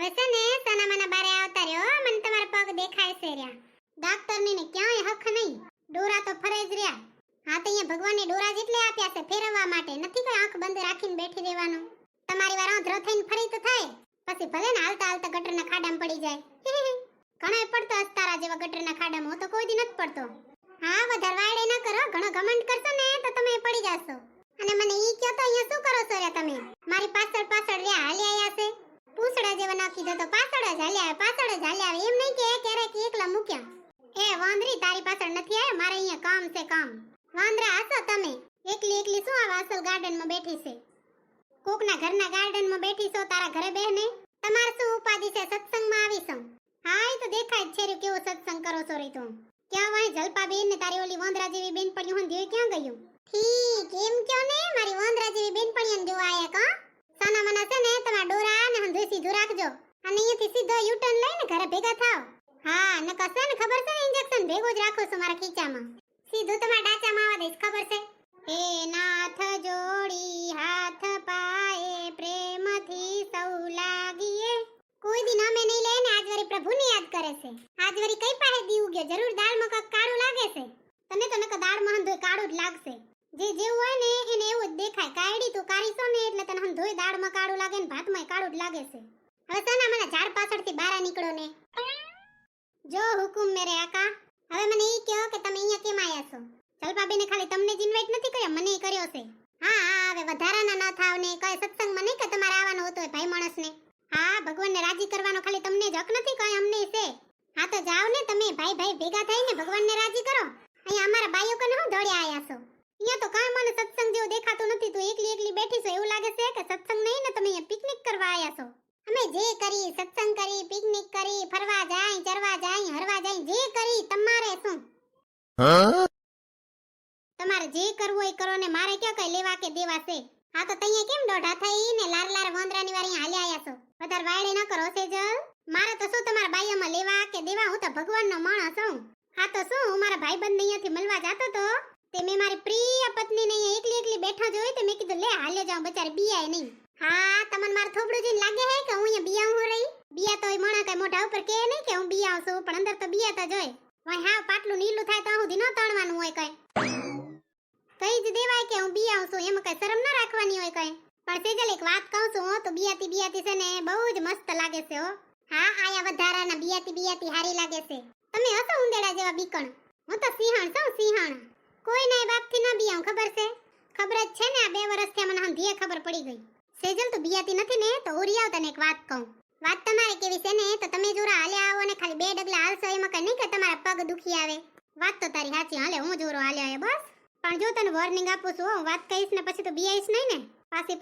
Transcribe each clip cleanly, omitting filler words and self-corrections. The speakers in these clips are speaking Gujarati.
હવે છે ને સનામાના બારે આવતા રહ્યો, મને તમારા પગ દેખાય છે રહ્યા. ડાક્ટરની ને ક્યાંય હક નહીં, ડોરા તો ફરે જ રહ્યા. હા તો અહીંયા ભગવાનને ડોરા જેટલે આપ્યા છે ફેરવવા માટે, નથી કોઈ આંખ બંધ રાખીને બેઠી રહેવાનું. તમારી વાર આંધળો થઈને ફરી તો થાય, પછી ભલે ને હાલતા હાલતા ગટરના ખાડામાં પડી જાય. ઘણોય પડતો અસ્તારા જેવા ગટરના ખાડામાં, હું તો કોઈ દી નથી પડતો. હા વધારે વાયડે ન કરો, ઘણો ઘમંડ કરશો ને તો તમે પડી જાશો. અને મને ઈ કહો તો અહીંયા શું કરો છો રે તમે? મારી પાછળ પાછળ રે હાલી આયા છે. પૂછડા જેવા નાખી દો તો પાછળ જ હાલ્યા, પાછળ જ હાલ્યા, એમ નહીં કે ક્યારેક એકલા મૂક્યા. એ વાંદરી તારી પાછળ નથી આવ્યા, મારે અહીંયા કામ છે કામ. વાંદરા હસો તમે, એકલી એકલી શું આવા અસલ ગાર્ડનમાં બેઠી છે? કોકના ઘરના ગાર્ડનમાં બેઠી છો, તારા ઘરે બેહને. તમાર શું ઉપાધિ છે? સત્સંગમાં આવી છું. હા એ તો દેખાય જ છે રે કેવો સત્સંગ કરો છો રે તું. ક્યાં વાય જલપા બેન ને તારી ઓલી વાંદરા જેવી બેનપણી હું દેવ ક્યાં ગયું? ઠીક એમ ક્યો ને, મારી વાંદરા જેવી બેનપણીને જોવા આયા કા? સાના મના છે ને તમારા ડોરા ને હંધે સીધું રાખજો, અને અહીંયાથી સીધો યુટર્ન લઈને ઘરે ભેગા થાવ. હા નકર છે ને ખબર છે ને, ઇન્જેક્શન ભેગો જ રાખો છો મારા ખીચામાં. સીધું તમારા ડાચામાં આવવા દઈશ, ખબર છે? હે નાથ જોડી હાથ પાએ, પ્રેમથી સૌ લાગીએ. કોઈ દી નામે નહીં લે ને આજ વરી પ્રભુને યાદ કરે છે. આજ વરી કઈ પાસે દીવ ગયો? જરૂર દાળમાં કાક કાળું લાગે છે. તને તો નકર દાળમાં હંધોય કાળું જ લાગશે. જે જેવું હોય ને એને એવું જ દેખાય. કાયડી તું કારી છો ને એટલે તને હંધોય દાળમાં કાળું લાગે ને ભાતમાંય કાળું જ લાગે છે. હવે સના મને ઝાડ પાછળથી બહાર નીકળો ને. જો હુકુમ મેરે આકા. હવે મને ઈ કહો કે તમે અહીંયા કેમ આયા છો? જલપાબેને ખાલી તમને જ ઇન્વાઇટ નથી કર્યા, મને કર્યો છે. હા હા હવે વધારાના ન થાવ ને, કઈ સત્સંગમાં નહીં કે તમારે આવવાનું હોતું હોય ભાઈ માણસને. હા ભગવાનને રાજી કરવાનો ખાલી તમને જ હક નથી, કઈ અમને છે. હા તો જાઓ ને તમે ભાઈ ભાઈ ભેગા થઈને ભગવાનને રાજી કરો. અહીંયા અમારા ભાઈઓ કને હું દોડ્યા આયા છો? અહીંયા તો કાંઈ મને સત્સંગ જેવું દેખાતું નથી. તું એકલી એકલી બેઠી છો એવું લાગે છે કે સત્સંગ નહીં ને, તમે અહીંયા પિકનિક કરવા આયા છો. અમે જે કરી, સત્સંગ કરી, પિકનિક કરી, ફરવા જાય, ચરવા જાય, હરવા જાય, જે કરી તમારે શું? તમારે જે કરવું હોય કરો ને, મારે ક્યાં કઈ લેવા કે દેવા છે? હા તો તૈયા કેમ દોઢા થઈ ને લાર લાર વાંદરાની વારી હાલ્યા આયા છો? વધારે વાયડે ન કરો સેજલ. મારે તો શું તમારા બાઈઓમાં લેવા કે દેવા? હું તો ભગવાનનો માણસ છું. હા તો શું, હું મારા ભાઈબંધને અહીંયાથી મળવા જાતો તો તે મેં મારી પ્રિય પત્નીને અહીંયા એકલી એકલી બેઠા જોઈ, તે મેં કીધું લે હાલ્યો જાઉં, બચારી બિયાય નહીં. હા તમને મારું થોબડું જોઈને લાગે હે કે હું અહીંયા બિયાઉં હું રહી? બિયા તો માણા કઈ મોઢા ઉપર કે નહીં કે હું બિયાઉં છું, પણ અંદર તો બિયાતા જ હોય. વાય હા પાટલું નીલું થાય તો સુધી ન તણવાનું હોય કઈ. કઈ જ દેવાય કે હું બિયાઉં છું, એમાં કઈ શરમ ન રાખવાની હોય કઈ. પણ સેજલ એક વાત કહું છું, તો બિયાતી બિયાતી છે ને બહુ જ મસ્ત લાગે છે હો. હા આયા વધારાના બિયાતી બિયાતી હારી લાગે છે. તમે હસો ઉંદેડા જેવા બીકણ. હું તો સિંહણ છું, સિંહણ. કોઈ નાય બાપથી ન બિયાઉં, ખબર છે? ખબર જ છે ને, આ 2 વર્ષથી મને હંધીએ ખબર પડી ગઈ. સેજલ તું બિયાતી નથી ને તો ઉરી આવ, તને એક વાત કહું. વાત તમારે કેવી છે ને તો તમે જોરા હાલ્યા આવો ને ખાલી 2 ડગલા હાલશો એમાં કઈ નહીં કે તમારા પગ દુખી આવે. વાત તો તારી સાચી, હાલે હું જોરો હાલ્યા આવે બસ. પણ જો તને વોર્નિંગ આપું છું, હું વાત કહીશ ને પછી તો બિયાઈશ નહીં ને.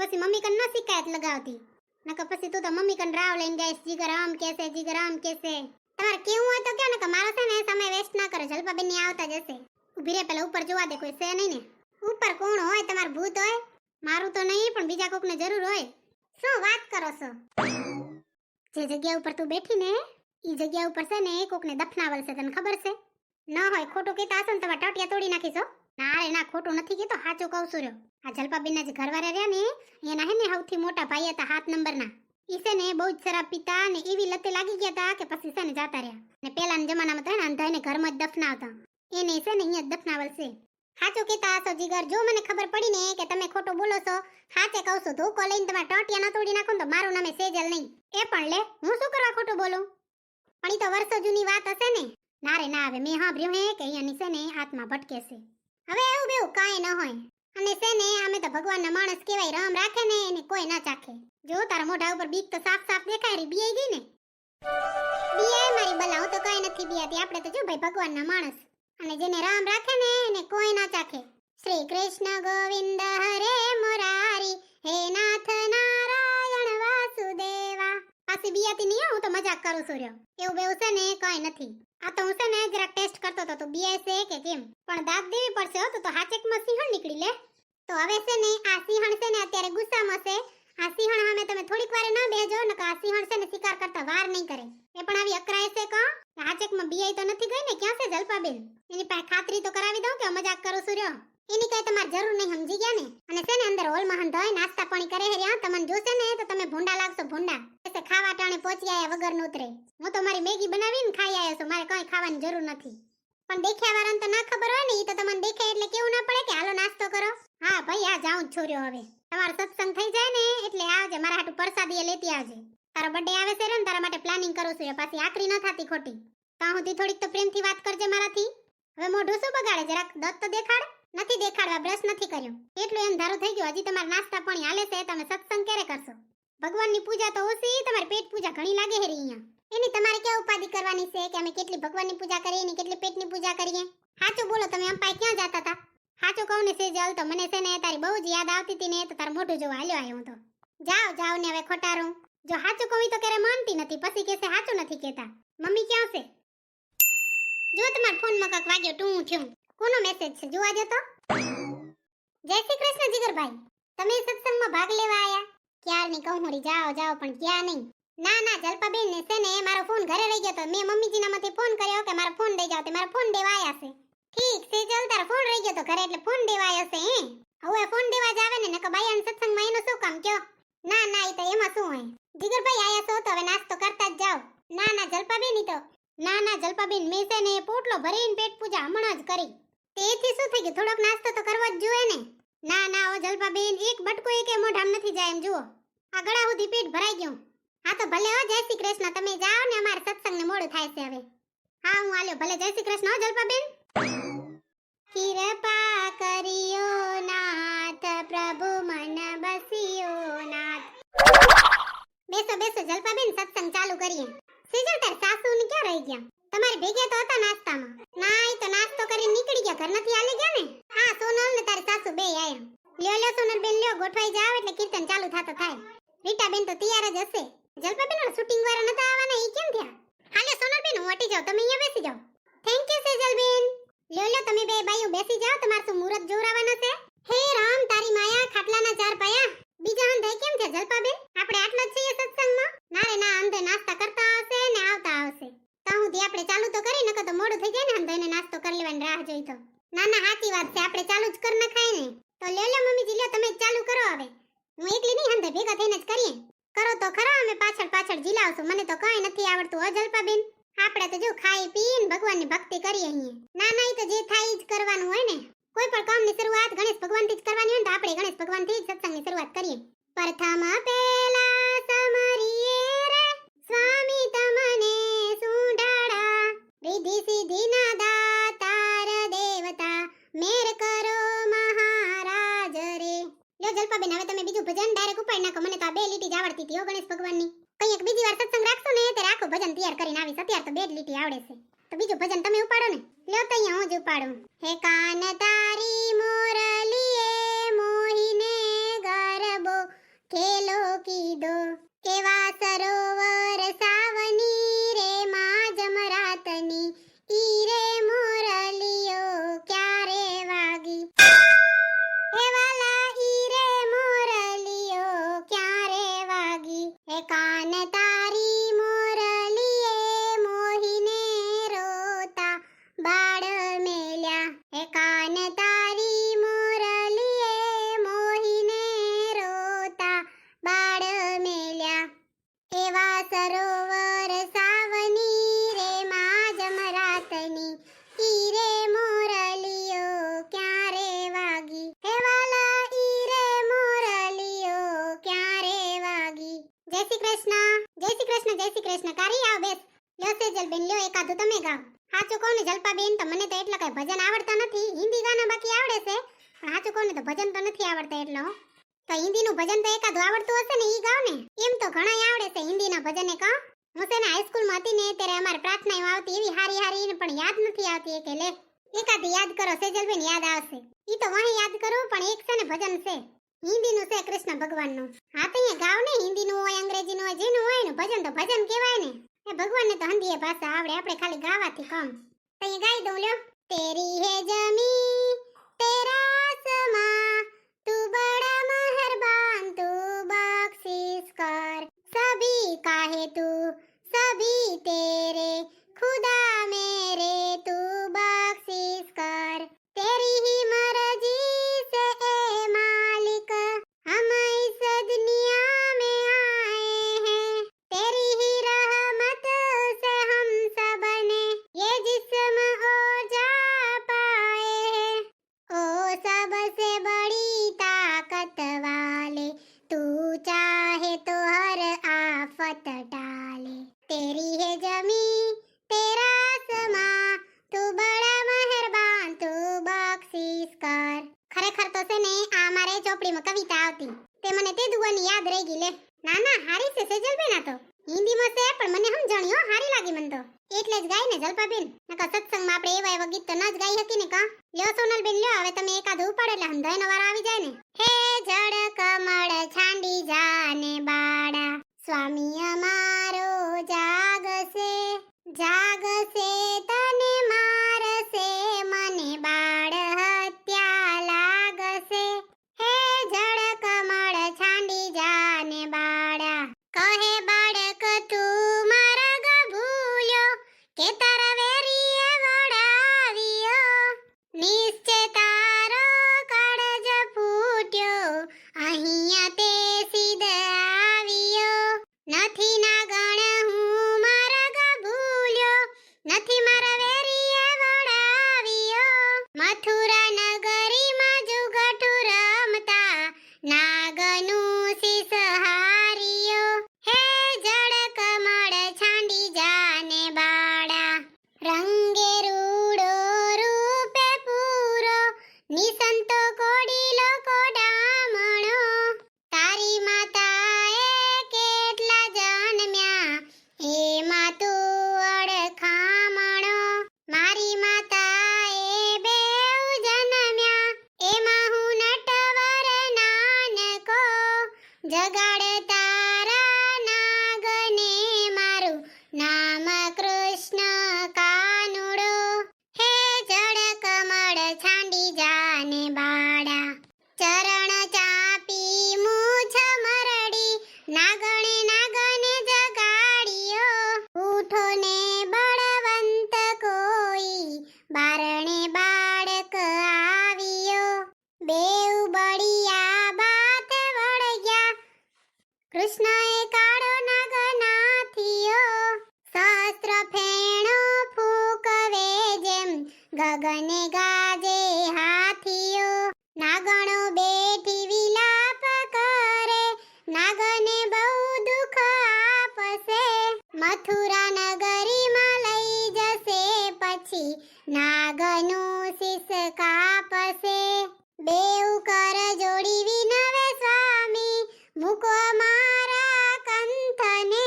પછી મમ્મી કન ન શિકાયત લગાવતી, નકર પછી તું તો મમ્મી કન રાવ લઈને જઈશ, જીગર આમ કેસે જીગર આમ કેસે. તમારે કેવું હોય તો ક્યાં, નકર મારો છે ને સમય વેસ્ટ ના કરો. જલપાબેન ની આવતા જશે. ઉભી રે પેલા ઉપર જોવા દે, કોઈ છે નહીં ને? ઉપર કોણ હોય? તમારું ભૂત હોય? મારું તો નહીં પણ બીજા કોકને જરૂર હોય. શું વાત કરો છો? જે જગ્યા ઉપર તું બેઠી ને ઈ જગ્યા ઉપર છે ને કોકને દફનાવલ છે, તને ખબર છે? ન હોય ખોટું કહેતા હશો ને તમારા ટાટિયા તોડી નાખીશો. ના રે ના, ખોટું નથી કહેતો, સાચું કહું છું રહ્યો. આ જલપાબેનના જે ઘરવાળા રહ્યા ને એના હે ને સૌથી મોટા ભાઈ હતા 7 નંબરના. ઈ છે ને બહુ જ શરાબ પીતા ને એવી લતે લાગી ગયા હતા કે પછી છે ને જાતા રહ્યા. ને પેલાના જમાનામાં તો હે ને અંધાઈને ઘરમાં જ દફનાવતા. એને છે ને અહીંયા જ દફનાવલ છે. સાચું કહેતા હશો જીગર. જો મને ખબર પડી ને કે તમે ખોટું બોલો છો, સાચે કહું છું, ધોકો લઈને તમારા ટાટિયા ન તોડી નાખો તો મારું નામે સેજલ નહીં. એ પણ લે, હું શું કરવા ખોટું બોલું? પણ ઈ તો વર્ષો જૂની વાત હશે ને. ના રે ના, હવે મેં સાંભળ્યું હે કે અહીંયાની છે ને આત્મા ભટકે છે. હવે એવું બેવું કાંઈ ન હોય. અને છે ને અમે તો ભગવાનના માણસ કહેવાય, રામ રાખે ને એને કોઈ ના ચાખે. જો તારા મોઢા ઉપર બીક તો સાફ સાફ દેખાય રી, બિયાઈ ગઈ ને? બિયાય મારી બલા, હું તો કાંઈ નથી બિયાતી. આપણે તો જો ભાઈ ભગવાનના માણસ, અને જેને રામ રાખે ને એને કોઈ ના ચાખે. શ્રી કૃષ્ણ ગોવિંદ હરે મુરારી, હે નાથ નારાયણ વાસુદેવા. પાછી બિયાતી નહીં, હું તો મજાક કરું છું રહ્યો. એવું બેવું છે ને કાંઈ નથી. આ તો હું છે ને જરાક ટેસ્ટ કરતો તો તું બિયાય છે કે કેમ. પણ દાંત દેવી પડશે હો, તો હાચેકમાં સિંહણ નીકળી લે. તો હવે છે ને આ સિંહણ છે ને અત્યારે ગુસ્સામાં છે. આ સિંહણ સામે તમે થોડીક વાર ના બેજો ને, કે આ સિંહણ છે ને શિકાર કરતા વાર નહીં કરે. એ પણ આવી અકરાય છે કા? હાચેકમાં બિયાઈ તો નથી ગઈ ને? ક્યાં છે જલપાબેન? એની પાસે ખાતરી તો કરાવી દઉં કે મજાક કરું છું રહ્યો. એની કઈ તમારે જરૂર નહીં, સમજી ગયા ને? અને છે ને અંદર હોલમાં હંધાય નાસ્તા પાણી કરે હે રહ્યા, તમને જોશે ને તો તમે ભૂંડા લાગશો, ભૂંડા. એટલે ખાવા ટાણે પહોંચી આયા વગર નું ઉતરે. હું તો મારી મેગી બનાવીને ખાઈ આયો છું, મારે કઈ ખાવાની જરૂર નથી. પણ દેખ્યા વાળાને તો ના ખબર હોય ને, ઈ તો તમને દેખે એટલે કેવું ના પડે કે હાલો નાસ્તો કરો. હા ભાઈ, આ જાઉં જ છોર્યો હવે. તમારો સત્સંગ થઈ જાય ને એટલે આવજે, મારા હાટુ પ્રસાદી લેતી આવજે. તારો બર્થડે આવે છે ને, તારા માટે પ્લાનિંગ કરું છું, પાછી આકરી ન થાતી ખોટી. તાં સુધી થોડીક તો પ્રેમથી વાત કરજે મારાથી. હવે મોઢું શું બગાડે, જરાક દત તો દેખાડ. નથી દેખાડવા, બ્રશ નથી કર્યો એટલું એમ ધારું થઈ ગયું. હજી તમારા નાસ્તા પાણી હાલે છે, તમે સત્સંગ ક્યારે કરશો? ભગવાનની પૂજા તો ઓછી, તમારી પેટ પૂજા ઘણી લાગે હે અહીંયા. એની તમારે ક્યાં ઉપાધિ કરવાની છે કે અમે કેટલી ભગવાનની પૂજા કરીએ ને કેટલી પેટની પૂજા કરીએ? સાચું બોલો, તમે અંપાઈ ક્યાં જતા હતા? સાચું કહું ને સેજલ, તો મને છે ને તારી બહુ જ યાદ આવતી હતી ને, તો તારું મોઢું જોવા હાલ્યો આવ્યો હું તો. જાઓ ને હવે ખોટારું. જો સાચું કહું તો ક્યારે માનતી નથી, પછી કહેશે સાચું નથી કહેતા. મમ્મી ક્યાં છે? જો તમારા ફોનમાં કાક વાગ્યો ટું થયું. કોનો મેસેજ છે જોવા દો તો. જય શ્રી કૃષ્ણ જીગરભાઈ, તમે સત્સંગમાં ભાગ લેવા આયા? ક્યારની કહું હોરી જાઓ પણ ક્યાં નહીં. ના જલ્પાબેન ને છે ને મારો ફોન ઘરે રહી ગયો તો મેં મમ્મીજીનામાંથી ફોન કર્યો કે મારો ફોન દઈ જાવ, તે મારો ફોન દેવા આયા છે. ઠીક છે, ચાલ તારો ફોન રહી ગયો તો ઘરે એટલે ફોન દેવા આવ્યો છે. હવે ફોન દેવા જ આવે ને, નકર બાયાના સત્સંગમાં એનું શું કામ કયો? ના ઈ તો એમાં શું હોય. જીગરભાઈ આયા છો તો હવે નાસ્તો કરતા જ જાઓ. ના જલ્પાબેન ઈ તો ના જલ્પાબેન, મેં છે ને પોટલો ભરીને પેટ પૂજા હમણાં જ કરી. તેથી શું થઈ ગયું, થોડોક નાસ્તો તો કરવો જ જોઈએ ને. ના ઓ જલ્પાબેન, એક બટકો એકે મોઢામાં નથી જાય એમ જુઓ. આ ગળા સુધી પેટ ભરાઈ ગયું. હા તો ભલે હો, જય શ્રી કૃષ્ણ. તમે જાઓ ને, અમારે સત્સંગને મોડું થાય છે હવે. હા હું આલ્યો, ભલે જય શ્રી કૃષ્ણ હો જલ્પાબેન. કૃપા કરિયો નાથ, પ્રભુ મન બસિયો નાથ. બેસો જલ્પાબેન, સત્સંગ ચાલુ કરીએ. સેજલ તાર સાસુ ને ક્યાં રહી ગયા? તમારી ભેગા તો હતા નાસ્તામાં. ના ઈ તો નાસ્તો કરીને નીકળી ગયા, ઘર નથી આલી ગયા ને. હા સોનલ ને તારી સાસુ બે આયા. લ્યો સોનલ બેન લ્યો, ગોઠવાઈ જાવ એટલે કીર્તન ચાલુ થાતો થાય. રીટા બેન તો તૈયાર જ હશે. જલ્પાબેન નો શૂટિંગ વાળા નતા આવવાના, ઈ કેમ થયા? હાલે સોનલ બેન, હું હટી જાવ, તમે અહીંયા બેસી જાવ. થેન્ક યુ સેજલ બેન. લ્યો તમે બે બાઈઓ બેસી જાવ, તમાર શું મુહૂર્ત જોરાવાના છે? હે રામ, તારી માયા ખાટલાના ચાર પાયા. બીજા અંધે કેમ છે જલ્પાબેન? આપણે આટલો જ છીએ સત્સંગમાં? ના રે ના, અંધે નાસ્તા કરતા આવશે ને આવતા આવશે. તો હુંથી આપણે ચાલુ તો કરી, નકર તો મોડું થઈ જાય ને, અંધેને નાસ્તો કરી લેવાની રાહ જોઈ તો. ના સાચી વાત છે, આપણે ચાલુ જ કર નખાય ને. તો લ્યો મમ્મીજી લ્યો, તમે જ ચાલુ કરો હવે. હું એકલી નહીં, અંધે ભેગા થઈને જ કરીએ. કરો તો ખરા, અમે પાછળ જીલાવશું. મને તો કઈ નથી આવડતું હો જલ્પાબેન. આપણે તો જો ખાઈ પીને ભગવાનની ભક્તિ કરીએ અહીંયા. ના ઈ તો જે થાય ઈ જ કરવાનું હોય ને. કોઈ પણ કામની શરૂઆત ગણેશ ભગવાનથી જ કરવાની હોય ને, તો આપણે ગણેશ ભગવાનથી જ સત્સંગની શરૂઆત કરીએ. પ્રથમ પેલા સમરીએ રે સ્વામી તમને સુંઢાડા, રીધિ સિદ્ધિ ના દાતાર દેવતા, મેર કરો મહારાજ રે. લ્યો જલ્પાબેન, હવે તમે બીજું ભજન ડાયરેક્ટ ઉપાડી નાખો. મને તો આ બે લીટી જ આવડતી હતી હો ગણેશ ભગવાનની. કંઈક બીજી વાર સત્સંગ રાખશો ને ત્યારે આખું ભજન તૈયાર કરીને આવીશ. અત્યારે તો બે જ લીટી આવડે છે, તો બીજું ભજન તમે ઉપાડો ને. લ્યો તો અહીંયા હું જ ઉપાડું. હે કાન તારી મોરલીએ મોહીને ગરબો ખેલો કીધો, કેવા સરોવર સાવની રે માં જમરાતની, ઈ રે મોરલીઓ ક્યારે વાગી. હે વાલા ઈ રે મોરલીઓ ક્યારે વાગી. હે કાન તારી મોરલીએ મોહીને રોતા બાળ મેલ્યા. હે કાન તારી મોરલીએ મોહીને રોતા બાળ મેલ્યા, એવા સરોવર સાવની રે માં જમરાતની, ઈ રે મોરલીઓ ક્યારે વાગી. હે વાલા ઈ રે મોરલીઓ ક્યારે વાગી. જય શ્રી કૃષ્ણ જય શ્રી કૃષ્ણ જય શ્રી કૃષ્ણ. કારી આવ બેસ. લ્યો સેજલ બેન લ્યો, એકાદું તમે ગાઓ. સાચું કહું ને જલ્પાબેન, તો મને તો એટલા કઈ ભજન આવડતા નથી. હિન્દી ગાના બાકી આવડે છે, પણ સાચું કહું ને તો ભજન તો નથી આવડતા એટલો. તો હિન્દીનું ભજન તો એકાદું આવડતું હશે ને, ઈ ગાઓ ને. એમ તો ઘણાય આવડે છે હિન્દીના ભજને કા. હું છે ને હાઈસ્કૂલમાં હતી ને ત્યારે અમારે પ્રાર્થનાઓ આવતી એવી હારી પણ યાદ નથી આવતી. કે લે એકાદી યાદ કરો સેજલબેન, યાદ આવશે. ઈ તો વહી યાદ કરું, પણ એક છે ને ભજન છે હિન્દીનું છે કૃષ્ણ ભગવાનનું. હા તો અહીંયા ગાવ ને, હિન્દીનું હોય અંગ્રેજીનું હોય જેનું હોય ને, ભજન તો ભજન કહેવાય ને. એ ભગવાનને તો હિન્દી ભાષા આવડે, આપણે ખાલી ગાવાથી કમ. તો અહીંયા ગાઈ દઉં લ્યો. તેરી હે જમી તેરા આસમાં, તું બડા મહેરબાન તું બख्शिश कर, सभी काहे तू सभी तेरे, खुदा मेरे तू बख्शिश कर, तेरी ही मर्जी तेरी है जमी तेरा आसमां તું બડા મહેરબાન તું બક્ષિસ કર. ખરેખર તો છે ને આ મારે ચોપડીમાં કવિતા આવતી તે મને તે દુવાની યાદ રહી ગઈ લે. ના ના હારી છે સેજલબેન, આ તો હિન્દીમાં છે પણ મને સમજણી હો, હારી લાગી મને તો એટલે જ ગાય ને જલપાબેન. નકા સત્સંગમાં આપણે એવા એવા ગીત તો ન જ ગાઈ હકી ને કા. લ્યો સોનલબેન લ્યો, હવે તમે એકાદ ઉપાડો એટલે હંધાઈનો વારો આવી જાય ને. હે જળ કમળ છાંડી જાને બાડા સ્વામી અમારો જાગશે જાગશે તને મારશે મને બાળ હત્યા લાગશે. હે જળ કમળ છાંડી જાને બાડા કહે બાળક તું માર્ગ ભૂલ્યો કે તારા વેરીએ વળાવ્યો નિશ્ચય તારો કાળજ ફૂટ્યો અહીંયા તે સીધ આવ્યો. નથી ના ગણ હું માર્ગ ભૂલ્યો નથી મારા વેરીએ વળાવ્યો. મથુરા નગરીમાં જુગઠું રમતા નાગનું શીશ હાર્યો. હે જળ કમળ છાંડી જાને બાડા રંગે રૂડો રૂપે પૂરો નિસંતો કોડીલો કોડામણો. તારી માતાએ કેટલા જન્મ્યા એમાં તું અડખામણો. મારી માતાએ બેઉ જન્મ્યા એમાં હું નટવર નાનકો. જગાડ તારા નાગને મારું નામ કૃષ્ણ કાનુડો. હે જળ કમળ છાંડી જાને બાડા ચરણ ચાપી મૂછ મરડી નાગણે નાગને જગાડ્યો. ઉઠો ને બળવંત કોઈ બારણે બાળક આવ્યો. બેઉ બળિયા બાત વળગ્યા કૃષ્ણએ કાળો નાગ નાથિયો. સહસ્ત્ર ફેણો ફૂંકવે જેમ ગગને ગાજે હાથીઓ. નાગણો બેઠી વિલાપ કરે નાગને બહુ દુઃખ આપશે. મથુરા નગરીમાં લઈ જશે પછી નાગનું શીશ કાપશે. બેઉ કર જોડી વિનવે સ્વામી મૂકો મારા કંથને.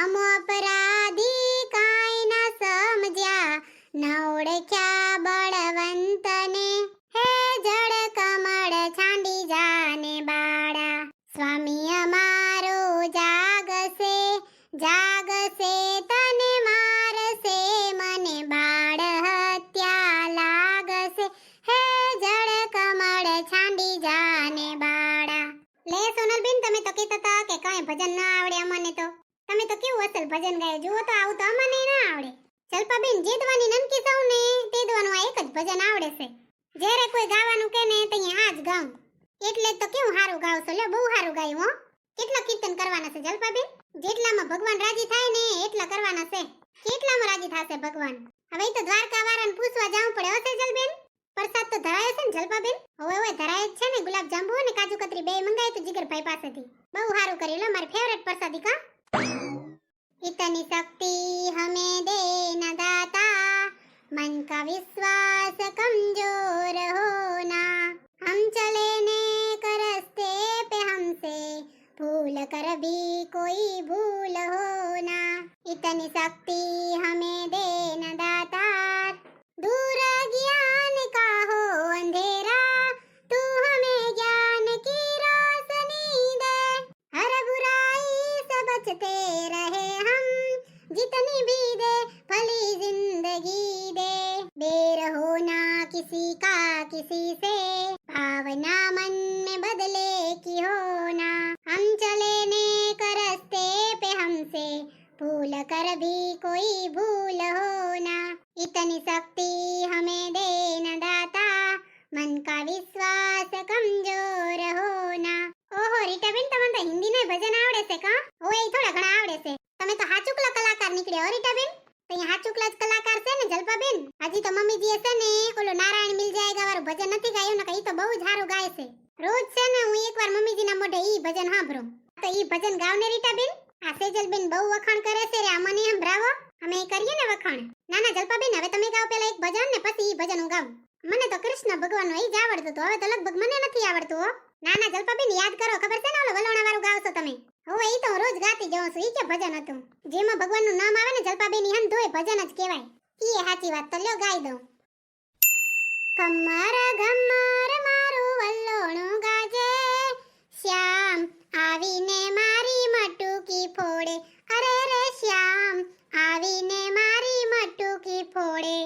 અમો અપરાધી કાંઈ ના સમજ્યા ન ઓળખ્યા બળવંતને. હે જળ કમળ છાંડી જાને બાડા સ્વામી અમારો જાગશે જાગશે તને મારશે મને બાળ હત્યા લાગશે. હે જળ કમળ છાંડી જાને બાડા. લે સોનલબેન, તમે તો કહેતા હતા કે કાંઈ ભજન ના આવડે અમને, તો તમે તો કેવું અસલ ભજન ગાય. જુઓ તો આવું તો અમને ના આવડે. જલપાબેન જેદવાની નનકી સૌ ને તેદવાનું આ એક જ ભજન આવડે છે. જ્યારે કોઈ ગાવાનું કે ને તઅહીંયા આ જ ગાઉં એટલે જ તો કેવું સારું ગાવ છો. લે બહુ સારું ગાયું હો. કેટલા કીર્તન કરવાના છે જલપાબેન? જેટલામાં ભગવાન રાજી થાય ને એટલા કરવાના છે. કેટલામાં રાજી થશે ભગવાન? હવે તો દ્વારકા વાળાને પૂછવા જાવું પડે હશે જલબેન. પ્રસાદ તો ધરાય છે ને જલપાબેન? હવે ધરાય જ છે ને. ગુલાબ જાંબુ અને કાજુ કતરી બે મંગાય તો જીગરભાઈ પાસેથી. બહુ સારું કરી લો, મારી ફેવરેટ પ્રસાદી કા. इतनी शक्ति हमें देना दाता मन का विश्वास कमजोर होना. हम चले ने कर रस्ते पे हमसे भूल कर भी कोई भूल होना. इतनी शक्ति हमें देना दाता दूर ज्ञान का हो अंधेरा तू हमें ज्ञान की रोशनी दे. हर बुराई से बचते रहे हम जितनी भी दे भली जिंदगी दे. बेर होना किसी का किसी से भावना मन में बदले की होना. हम चले नेक रास्ते पे हमसे भूल कर भी कोई भूल होना. इतनी शक्ति हमें देना दाता मन का विश्वास कमजोर होना. ઓહો રીટાબેન, તમને તો હિન્દી ને ભજન આવડે છે કા? ઓય થોડા ઘણા આવડે છે. તમે તો હાચુકલા કલાકાર નીકળ્યા હો રીટાબેન. તઈ હાચુકલા જ કલાકાર છે ને જલપાબેન. હજી તો મમ્મીજી છે ને ઓલો નારાયણ મિલ જાયગા વાળું ભજન નથી ગાયું ને, ઈ તો બહુ જ સારું ગાય છે. રોજ છે ને હું એકવાર મમ્મીજીના મોઢે ઈ ભજન સાંભળું. તો ઈ ભજન ગાવ ને રીટાબેન. આ સેજલબેન બહુ વખાણ કરે છે રે, આ મને સંભળાવો. અમે કરીએ ને વખાણ. નાના જલપાબેન હવે તમે ગાઓ પેલા એક ભજન ને પછી ઈ ભજન હું ગાઉં. મને તો કૃષ્ણ ભગવાનનું ઈ જ આવડતું હતું, હવે તો લગભગ મને નથી આવડતું હો. નાના જલપાબેન યાદ કરો, ખબર છે ને ઓલો વલોણા વાળું ગાવ છો તમે? હવે ઈ તો હું રોજ ગાતી જાઉં છું. ઈ કે ભજન હતું જેમાં ભગવાનનું નામ આવે ને જલપાબેન, ઈ હન ધોય ભજન જ કહેવાય. ઈ સાચી વાત, તો લ્યો ગાઈ દઉં. કમર ઘમર મારું વલોણું ગાજે, શ્યામ આવીને મારી મટુકી ફોડે. અરે રે શ્યામ આવીને મારી મટુકી ફોડે.